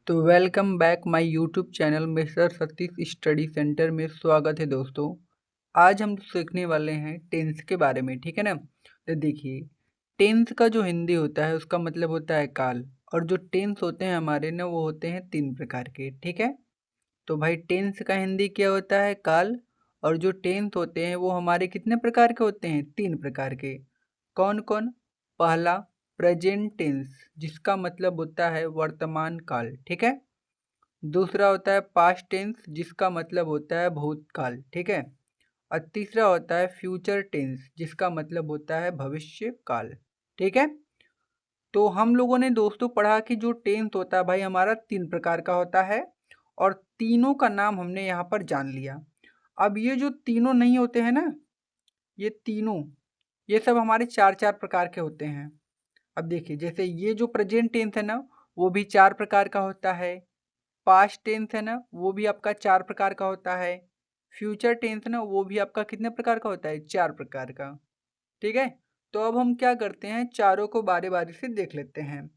तो welcome back my YouTube channel mister Satish study centre में स्वागत है दोस्तों। आज हम सीखने वाले हैं टेंस के बारे में, ठीक है ना। तो देखिए, टेंस का जो हिंदी होता है उसका मतलब होता है काल। और जो टेंस होते हैं हमारे ना, वो होते हैं 3 प्रकार के, ठीक है। तो भाई टेंस का हिंदी क्या होता है? काल। और जो टेंस होते हैं वो हमारे कितने प्रकार के होते हैं? 3 प्रकार के। कौन कौन? पहला प्रेजेंट टेंस, जिसका मतलब होता है वर्तमान काल, ठीक है। दूसरा होता है पास्ट टेंस, जिसका मतलब होता है भूतकाल, ठीक है। और तीसरा होता है फ्यूचर टेंस, जिसका मतलब होता है भविष्य काल, ठीक है। तो हम लोगों ने दोस्तों पढ़ा कि जो टेंस होता है भाई हमारा 3 प्रकार का होता है। और तीनों का नाम हमने यहाँ पर जान लिया। अब ये जो तीनों नहीं होते हैं ना, ये तीनों, ये सब हमारे 4-4 प्रकार के होते हैं। अब देखिए, जैसे ये जो प्रेजेंट टेंस है ना, वो भी 4 प्रकार का होता है। पास्ट टेंस है ना, वो भी आपका 4 प्रकार का होता है। फ्यूचर टेंस है ना, वो भी आपका कितने प्रकार का होता है? 4 प्रकार का, ठीक है। तो अब हम क्या करते हैं, चारों को बारी बारी से देख लेते हैं।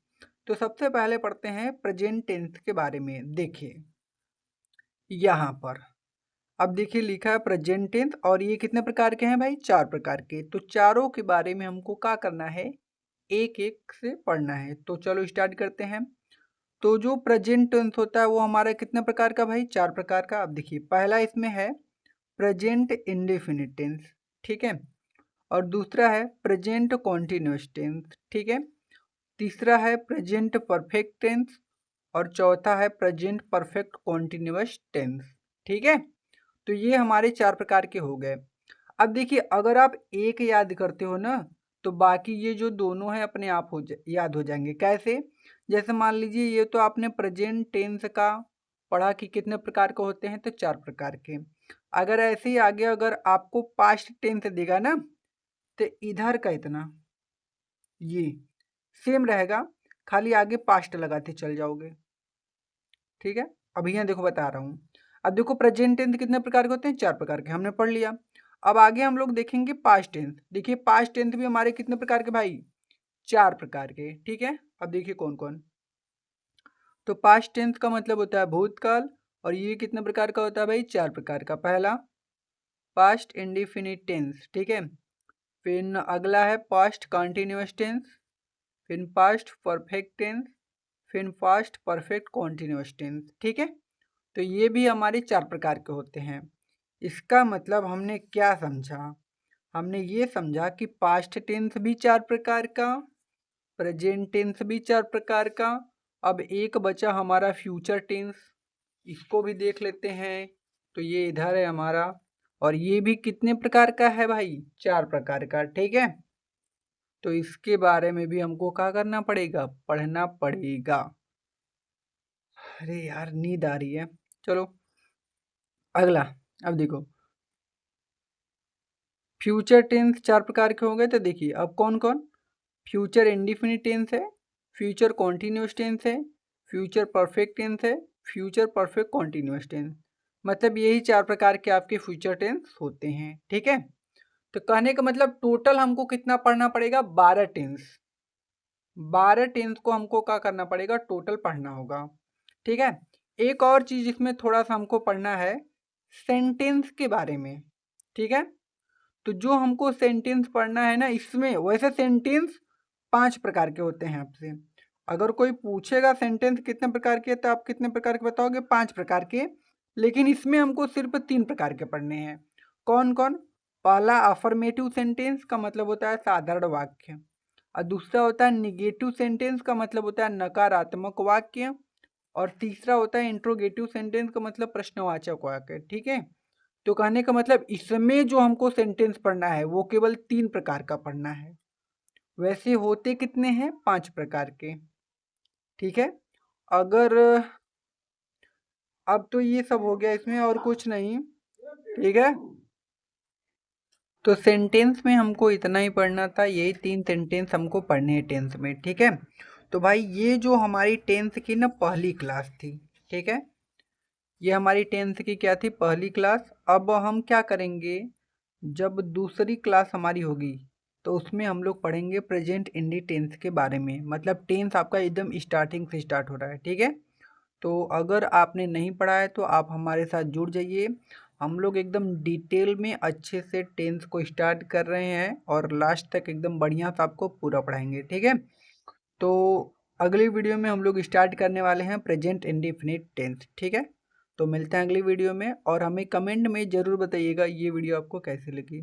तो सबसे पहले पढ़ते हैं प्रेजेंट टेंस के बारे में। देखिए यहाँ पर, अब देखिए लिखा है प्रेजेंट टेंस, और ये कितने प्रकार के हैं भाई? 4 प्रकार के। तो चारों के बारे में हमको क्या करना है? एक एक से पढ़ना है। तो चलो स्टार्ट करते हैं। तो जो प्रेजेंट टेंस होता है वो हमारा कितने प्रकार का भाई? 4 प्रकार का। अब देखिए, पहला इसमें है प्रेजेंट इंडेफिनिट टेंस, ठीक है। और दूसरा है प्रेजेंट कॉन्टिन्यूअस टेंस, ठीक है। तीसरा है प्रेजेंट परफेक्ट टेंस। और चौथा है प्रेजेंट परफेक्ट कॉन्टिन्यूअस टेंस, ठीक है। तो ये हमारे 4 प्रकार के हो गए। अब देखिए, अगर आप एक याद करते हो ना, तो बाकी ये जो दोनों हैं अपने आप याद हो जाएंगे। कैसे? जैसे मान लीजिए, ये तो आपने प्रेजेंट टेंस का पढ़ा कि कितने प्रकार के होते हैं, तो 4 प्रकार के। अगर ऐसे ही आगे अगर आपको पास्ट टेंस देगा ना, तो इधर का इतना ये सेम रहेगा, खाली आगे पास्ट लगाते चल जाओगे, ठीक है। अब यहाँ देखो बता रहा हूँ। अब देखो, प्रेजेंट टेंस कितने प्रकार के होते हैं? 4 प्रकार के, हमने पढ़ लिया। अब आगे हम लोग देखेंगे पास्ट टेंस। देखिए, पास्ट टेंस भी हमारे कितने प्रकार के भाई? 4 प्रकार के, ठीक है। अब देखिए कौन कौन। तो पास्ट टेंस का मतलब होता है भूतकाल। और ये कितने प्रकार का होता है भाई? 4 प्रकार का। पहला पास्ट इंडिफिनिट टेंस, ठीक है। फिर अगला है पास्ट कंटिन्यूअस टेंस। फिर पास्ट परफेक्ट टेंस। फिर पास्ट परफेक्ट कॉन्टिन्यूअस टेंस, ठीक है। तो ये भी हमारे 4 प्रकार के होते हैं। इसका मतलब हमने क्या समझा? हमने ये समझा कि पास्ट टेंस भी 4 प्रकार का, प्रेजेंट टेंस भी 4 प्रकार का। अब एक बचा हमारा फ्यूचर टेंस, इसको भी देख लेते हैं। तो ये इधर है हमारा, और ये भी कितने प्रकार का है भाई? 4 प्रकार का, ठीक है। तो इसके बारे में भी हमको क्या करना पड़ेगा? पढ़ना पड़ेगा। अरे यार, नींद आ रही है। चलो अगला। अब देखो, फ्यूचर टेंस 4 प्रकार के हो गए। तो देखिए अब कौन कौन। फ्यूचर इंडिफिनिट टेंस है, फ्यूचर कॉन्टिन्यूअस टेंस है, फ्यूचर परफेक्ट टेंस है, फ्यूचर परफेक्ट कॉन्टिन्यूअस टेंस। मतलब यही 4 प्रकार के आपके फ्यूचर टेंस होते हैं, ठीक है। तो कहने का मतलब टोटल हमको कितना पढ़ना पड़ेगा? 12 टेंस। 12 टेंस को हमको क्या करना पड़ेगा? टोटल पढ़ना होगा, ठीक है। एक और चीज इसमें थोड़ा सा हमको पढ़ना है, सेंटेंस के बारे में, ठीक है। तो जो हमको सेंटेंस पढ़ना है ना, इसमें वैसे सेंटेंस 5 प्रकार के होते हैं आपसे। अगर कोई पूछेगा सेंटेंस कितने प्रकार के, तो आप कितने प्रकार के बताओगे? 5 प्रकार के। लेकिन इसमें हमको सिर्फ 3 प्रकार के पढ़ने हैं। कौन कौन? पहला अफर्मेटिव सेंटेंस का मतलब होता है साधारण वाक्य। और दूसरा होता है निगेटिव सेंटेंस का मतलब होता है नकारात्मक वाक्य। और तीसरा होता है इंट्रोगेटिव सेंटेंस का मतलब प्रश्नवाचक वाक्य, ठीक है। तो कहने का मतलब इसमें जो हमको सेंटेंस पढ़ना है वो केवल 3 प्रकार का पढ़ना है। वैसे होते कितने हैं? 5 प्रकार के, ठीक है। अगर अब तो ये सब हो गया, इसमें और कुछ नहीं, ठीक है। तो सेंटेंस में हमको इतना ही पढ़ना था, यही 3 सेंटेंस हमको पढ़ने हैं टेंस में, ठीक है। तो भाई ये जो हमारी टेंस की ना पहली क्लास थी, ठीक है। ये हमारी टेंथ की क्या थी? पहली क्लास। अब हम क्या करेंगे, जब दूसरी क्लास हमारी होगी तो उसमें हम लोग पढ़ेंगे प्रेजेंट इंडी टेंस के बारे में। मतलब टेंस आपका एकदम स्टार्टिंग से स्टार्ट हो रहा है, ठीक है। तो अगर आपने नहीं पढ़ा है तो आप हमारे साथ जुड़ जाइए। हम लोग एकदम डिटेल में अच्छे से टेंस को स्टार्ट कर रहे हैं और लास्ट तक एकदम बढ़िया से आपको पूरा पढ़ाएंगे, ठीक है। तो अगली वीडियो में हम लोग स्टार्ट करने वाले हैं प्रेजेंट इंडेफिनिट टेंस, ठीक है। तो मिलते हैं अगली वीडियो में और हमें कमेंट में ज़रूर बताइएगा ये वीडियो आपको कैसी लगी।